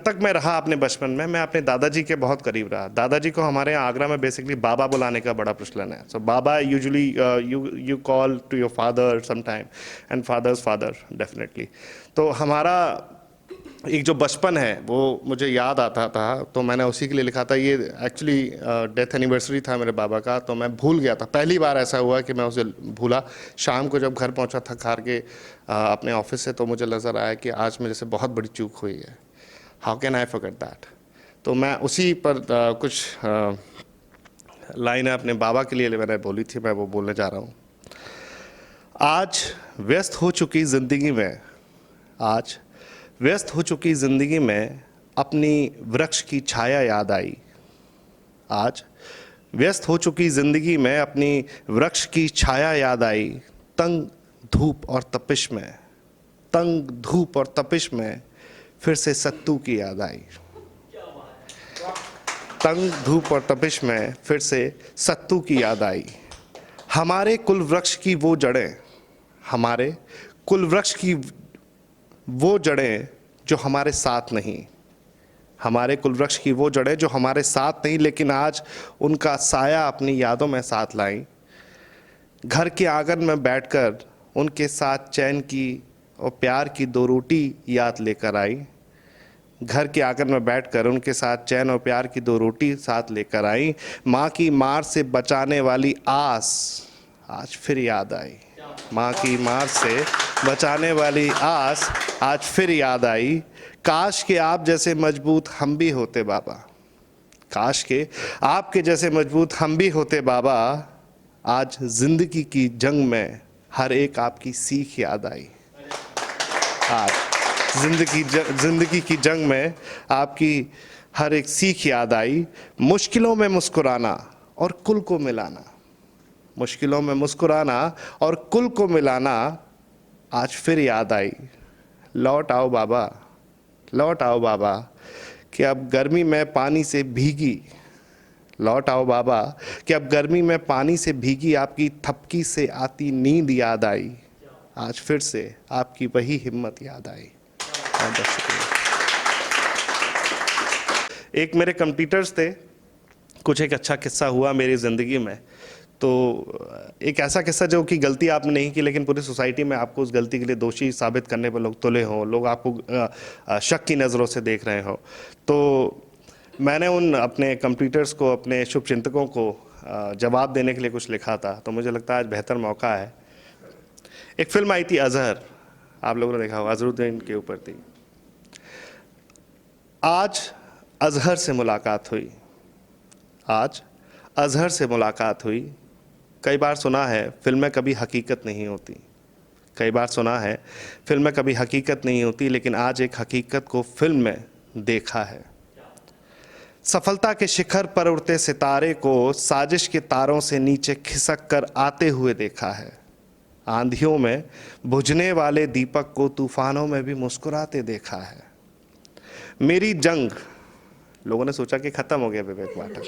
तक मैं रहा अपने बचपन में, मैं अपने दादाजी के बहुत करीब रहा। दादाजी को हमारे यहाँ आगरा में बेसिकली बाबा बुलाने का बड़ा प्रचलन है। So baba usually you call to your father some time and fathers father definitely. तो हमारा एक जो बचपन है वो मुझे याद आता था, तो मैंने उसी के लिए लिखा था। ये एक्चुअली डेथ एनिवर्सरी था मेरे बाबा का, तो मैं भूल गया था। पहली बार ऐसा हुआ कि मैं उसे भूला। शाम को जब घर पहुंचा था हार के अपने ऑफिस से, तो मुझे नज़र आया कि आज मेरे से बहुत बड़ी चूक हुई है। How can I forget that. तो मैं उसी पर कुछ लाइनें अपने बाबा के लिए मैंने बोली थी, मैं वो बोलने जा रहा हूँ। आज व्यस्त हो चुकी ज़िंदगी में, आज व्यस्त हो चुकी ज़िंदगी में अपनी वृक्ष की छाया याद आई। आज व्यस्त हो चुकी ज़िंदगी में अपनी वृक्ष की छाया याद आई। तंग धूप और तपिश में, तंग धूप और तपिश में फिर से सत्तू की याद आई। तंग धूप और तपिश में फिर से सत्तू की याद आई। हमारे कुल वृक्ष की वो जड़ें, हमारे कुल वृक्ष की वो जड़ें जो हमारे साथ नहीं, हमारे कुल वृक्ष की वो जड़ें जो हमारे साथ नहीं, लेकिन आज उनका साया अपनी यादों में साथ लाई। घर के आंगन में बैठकर उनके साथ चैन की और प्यार की 2 रोटी याद लेकर आई। घर के आंगन में बैठकर उनके साथ चैन और प्यार की 2 रोटी साथ लेकर आई। माँ की मार से बचाने वाली आस आज फिर याद आई। माँ की मार से बचाने वाली आस आज फिर याद आई। काश के आप जैसे मजबूत हम भी होते बाबा, काश के आपके जैसे मजबूत हम भी होते बाबा। आज जिंदगी की जंग में हर एक आपकी सीख याद आई। आज जिंदगी की जंग में आपकी हर एक सीख याद आई। मुश्किलों में मुस्कुराना और कुल को मिलाना, मुश्किलों में मुस्कुराना और कुल को मिलाना आज फिर याद आई। लौट आओ बाबा, लौट आओ बाबा कि अब गर्मी में पानी से भीगी, लौट आओ बाबा कि अब गर्मी में पानी से भीगी आपकी थपकी से आती नींद याद आई। आज फिर से आपकी वही हिम्मत याद आई। बहुत शुक्रिया। एक मेरे कंप्यूटर्स थे, कुछ एक अच्छा किस्सा हुआ मेरी ज़िंदगी में। तो एक ऐसा किस्सा जो कि गलती आपने नहीं की, लेकिन पूरी सोसाइटी में आपको उस गलती के लिए दोषी साबित करने पर लोग तुले हों, लोग आपको शक की नज़रों से देख रहे हों। तो मैंने उन अपने कंप्यूटर्स को, अपने शुभचिंतकों को जवाब देने के लिए कुछ लिखा था। तो मुझे लगता है आज बेहतर मौका है। एक फिल्म आई थी अजहर, आप लोगों ने देखा होगा, अजहरुद्दीन के ऊपर थी। आज अजहर से मुलाकात हुई, आज अजहर से मुलाकात हुई। कई बार सुना है फिल्में कभी हकीकत नहीं होती, कई बार सुना है फिल्में कभी हकीकत नहीं होती, लेकिन आज एक हकीकत को फिल्म में देखा है। सफलता के शिखर पर उड़ते सितारे को साजिश के तारों से नीचे खिसक कर आते हुए देखा है। आंधियों में बुझने वाले दीपक को तूफानों में भी मुस्कुराते देखा है। मेरी जंग, लोगों ने सोचा कि खत्म हो गया विवेक पाठक।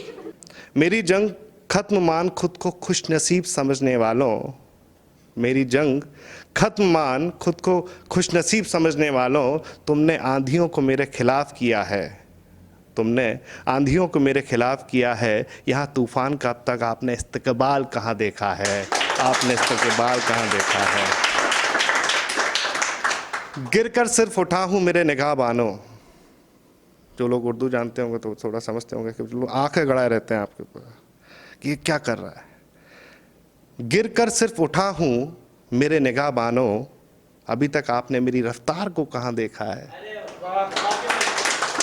मेरी जंग खत्म मान खुद को खुश नसीब समझने वालों, मेरी जंग खत्म मान खुद को खुश नसीब समझने वालों, तुमने आंधियों को मेरे खिलाफ किया है, तुमने आंधियों को मेरे खिलाफ किया है। यहाँ तूफान का अब तक आपने इस्तकबाल कहाँ देखा है, आपने इस्तकबाल कहाँ देखा है। गिरकर सिर्फ उठा हूँ मेरे निगाह बानो, जो लोग उर्दू जानते होंगे तो थोड़ा समझते होंगे कि लोग आंखें गड़ाए रहते हैं आपके ऊपर कि ये क्या कर रहा है। गिरकर सिर्फ उठा हूँ मेरे निगाह बानो, अभी तक आपने मेरी रफ्तार को कहाँ देखा है।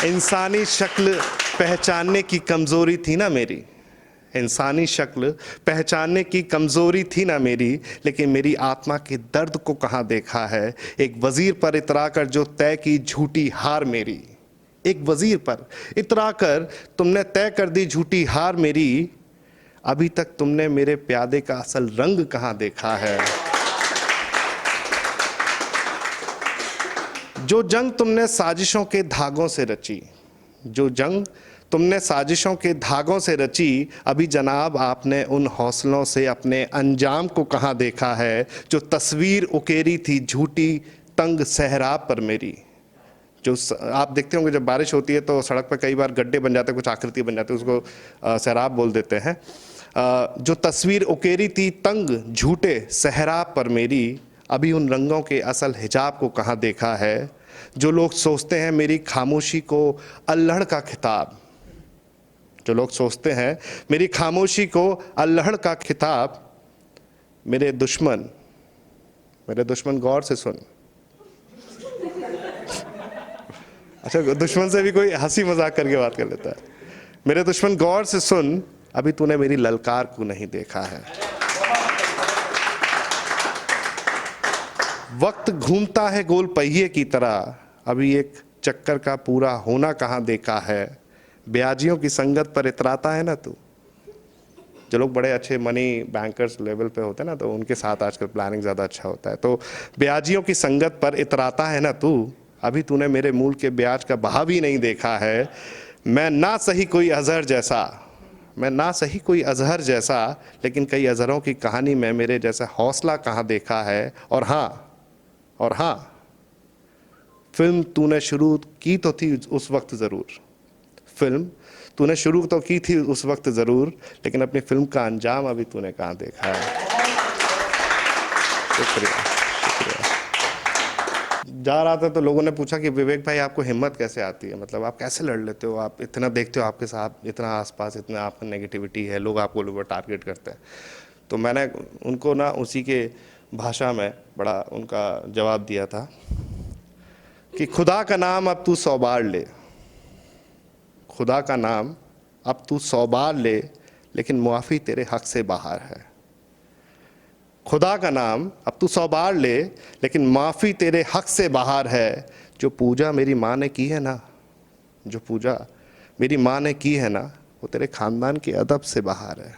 इंसानी शक्ल पहचानने की कमज़ोरी थी ना मेरी, इंसानी शक्ल पहचानने की कमज़ोरी थी ना मेरी, लेकिन मेरी आत्मा के दर्द को कहाँ देखा है। एक वज़ीर पर इतरा कर जो तय की झूठी हार मेरी, एक वज़ीर पर इतरा कर तुमने तय कर दी झूठी हार मेरी, अभी तक तुमने मेरे प्यादे का असल रंग कहाँ देखा है। जो जंग तुमने साजिशों के धागों से रची, जो जंग तुमने साजिशों के धागों से रची, अभी जनाब आपने उन हौसलों से अपने अंजाम को कहाँ देखा है। जो तस्वीर उकेरी थी झूठी तंग सहरा पर मेरी, आप देखते होंगे जब बारिश होती है तो सड़क पर कई बार गड्ढे बन जाते हैं, कुछ आकृति बन जाती है, उसको सैराब बोल देते हैं। जो तस्वीर उकेरी थी तंग झूठे सहराब पर मेरी, अभी उन रंगों के असल हिजाब को कहाँ देखा है। जो लोग सोचते हैं मेरी खामोशी को अल्हड़ का खिताब, जो लोग सोचते हैं मेरी खामोशी को अल्हड़ का खिताब, मेरे दुश्मन गौर से सुन। अच्छा, दुश्मन से भी कोई हंसी मजाक करके बात कर लेता है। मेरे दुश्मन गौर से सुन, अभी तूने मेरी ललकार को नहीं देखा है। वक्त घूमता है गोल पहिए की तरह, अभी एक चक्कर का पूरा होना कहाँ देखा है। ब्याजियों की संगत पर इतराता है ना तू। जो लोग बड़े अच्छे मनी बैंकर्स लेवल पे होते हैं ना, तो उनके साथ आजकल प्लानिंग ज़्यादा अच्छा होता है। तो ब्याजियों की संगत पर इतराता है ना तू, अभी तूने मेरे मूल के ब्याज का बहाव ही नहीं देखा है। मैं ना सही कोई अजहर जैसा, लेकिन कई अजहरों की कहानी में मेरे जैसा हौसला कहाँ देखा है। और हाँ, फिल्म तूने शुरू की तो थी उस वक्त ज़रूर, लेकिन अपनी फिल्म का अंजाम अभी तूने कहाँ देखा है। शुक्रिया। जा रहा था तो लोगों ने पूछा कि विवेक भाई आपको हिम्मत कैसे आती है, मतलब आप कैसे लड़ लेते हो, आप इतना देखते हो आपके साथ इतना आसपास इतना आपका नेगेटिविटी है, लोग आपको टारगेट करते हैं। तो मैंने उनको ना उसी के भाषा में बड़ा उनका जवाब दिया था कि खुदा का नाम अब तू 100 बार ले, खुदा का नाम अब तू 100 बार ले, लेकिन मुआफ़ी तेरे हक से बाहर है। खुदा का नाम अब तू 100 बार ले, लेकिन माफ़ी तेरे हक से बाहर है। जो पूजा मेरी माँ ने की है ना, वो तेरे ख़ानदान के अदब से बाहर है।